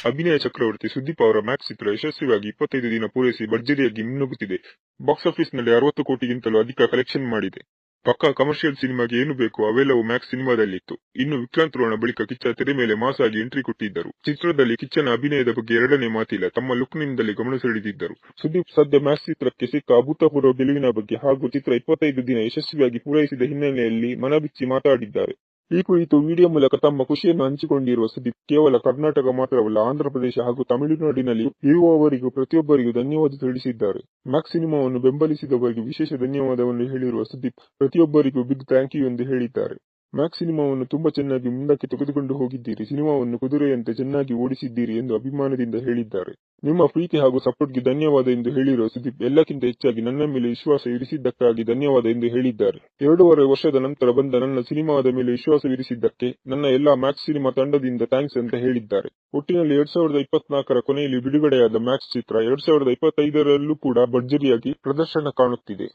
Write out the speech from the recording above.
ಅಭಿನಯ ಚಕ್ರವರ್ತಿ ಸುದೀಪ್ ಅವರ ಮ್ಯಾಕ್ಸ್ ಚಿತ್ರ ಯಶಸ್ವಿಯಾಗಿ 25 ದಿನ ಪೂರೈಸಿ ಭರ್ಜರಿಯಾಗಿ ಮುನ್ನುಗ್ಗುತ್ತಿದೆ. ಬಾಕ್ಸ್ ಆಫೀಸ್ನಲ್ಲಿ 60 ಕೋಟಿಗಿಂತಲೂ ಅಧಿಕ ಕಲೆಕ್ಷನ್ ಮಾಡಿದೆ. ಪಕ್ಕಾ ಕಮರ್ಷಿಯಲ್ ಸಿನಿಮಾಗೆ ಏನು ಬೇಕೋ ಅವೆಲ್ಲವೂ ಮ್ಯಾಕ್ಸ್ ಸಿನಿಮಾದಲ್ಲಿತ್ತು. ಇನ್ನು ವಿಕ್ರಾಂತ್ ರೋಣ ಬಳಿಕ ಕಿಚ್ಚ ತೆರೆ ಮೇಲೆ ಮಾಸ್ ಆಗಿ ಎಂಟ್ರಿ ಕೊಟ್ಟಿದ್ದರು. ಚಿತ್ರದಲ್ಲಿ ಕಿಚ್ಚನ ಅಭಿನಯದ ಬಗ್ಗೆ ಎರಡನೇ ಮಾತಿಲ್ಲ. ತಮ್ಮ ಲುಕ್ ನಿಂದಲೇ ಗಮನ ಸೆಳೆದಿದ್ದರು. ಸುದೀಪ್ ಸದ್ಯ ಮ್ಯಾಕ್ಸ್ ಚಿತ್ರಕ್ಕೆ ಸಿಕ್ಕ ಅಭೂತಪೂರ್ವ ಗೆಲುವಿನ ಬಗ್ಗೆ ಹಾಗೂ ಚಿತ್ರ 25 ದಿನ ಯಶಸ್ವಿಯಾಗಿ ಪೂರೈಸಿದ ಹಿನ್ನೆಲೆಯಲ್ಲಿ ಮನಬಿಚ್ಚಿ ಮಾತಾಡಿದ್ದಾರೆ. ಈ ಕುರಿತು ವಿಡಿಯೋ ಮೂಲಕ ತಮ್ಮ ಖುಷಿಯನ್ನು ಹಂಚಿಕೊಂಡಿರುವ ಸುದೀಪ್, ಕೇವಲ ಕರ್ನಾಟಕ ಮಾತ್ರವಲ್ಲ, ಆಂಧ್ರಪ್ರದೇಶ ಹಾಗೂ ತಮಿಳುನಾಡಿನಲ್ಲಿ ಇರುವವರಿಗೂ ಪ್ರತಿಯೊಬ್ಬರಿಗೂ ಧನ್ಯವಾದ ತಿಳಿಸಿದ್ದಾರೆ. ಮ್ಯಾಕ್ಸ್ ಸಿನಿಮಾವನ್ನು ಬೆಂಬಲಿಸಿದವರಿಗೆ ವಿಶೇಷ ಧನ್ಯವಾದವನ್ನು ಹೇಳಿರುವ ಸುದೀಪ್, ಪ್ರತಿಯೊಬ್ಬರಿಗೂ ಬಿಗ್ ಥ್ಯಾಂಕ್ ಯು ಎಂದು ಹೇಳಿದ್ದಾರೆ. ಮ್ಯಾಕ್ಸ್ ಸಿನಿಮಾವನ್ನು ತುಂಬಾ ಚೆನ್ನಾಗಿ ಮುಂದಕ್ಕೆ ತೆಗೆದುಕೊಂಡು ಹೋಗಿದ್ದೀರಿ. ಸಿನಿಮಾವನ್ನು ಕುದುರೆಯಂತೆ ಚೆನ್ನಾಗಿ ಓಡಿಸಿದ್ದೀರಿ ಎಂದು ಅಭಿಮಾನದಿಂದ ಹೇಳಿದ್ದಾರೆ. ನಿಮ್ಮ ಪ್ರೀತಿ ಹಾಗೂ ಸಪೋರ್ಟ್ಗೆ ಧನ್ಯವಾದ ಎಂದು ಹೇಳಿರುವ ಸುದೀಪ್, ಎಲ್ಲಕ್ಕಿಂತ ಹೆಚ್ಚಾಗಿ ನನ್ನ ಮೇಲೆ ವಿಶ್ವಾಸ ಇರಿಸಿದ್ದಕ್ಕಾಗಿ ಧನ್ಯವಾದ ಎಂದು ಹೇಳಿದ್ದಾರೆ. 2.5 ವರ್ಷದ ನಂತರ ಬಂದ ನನ್ನ ಸಿನಿಮಾದ ಮೇಲೆ ವಿಶ್ವಾಸವಿರಿಸಿದ್ದಕ್ಕೆ ನನ್ನ ಎಲ್ಲಾ ಮ್ಯಾಕ್ಸ್ ಸಿನಿಮಾ ತಂಡದಿಂದ ಥ್ಯಾಂಕ್ಸ್ ಅಂತ ಹೇಳಿದ್ದಾರೆ. ಒಟ್ಟಿನಲ್ಲಿ 2024ರ ಕೊನೆಯಲ್ಲಿ ಬಿಡುಗಡೆಯಾದ ಮ್ಯಾಕ್ಸ್ ಚಿತ್ರ 2025ರಲ್ಲೂ ಕೂಡ ಭರ್ಜರಿಯಾಗಿ ಪ್ರದರ್ಶನ ಕಾಣುತ್ತಿದೆ.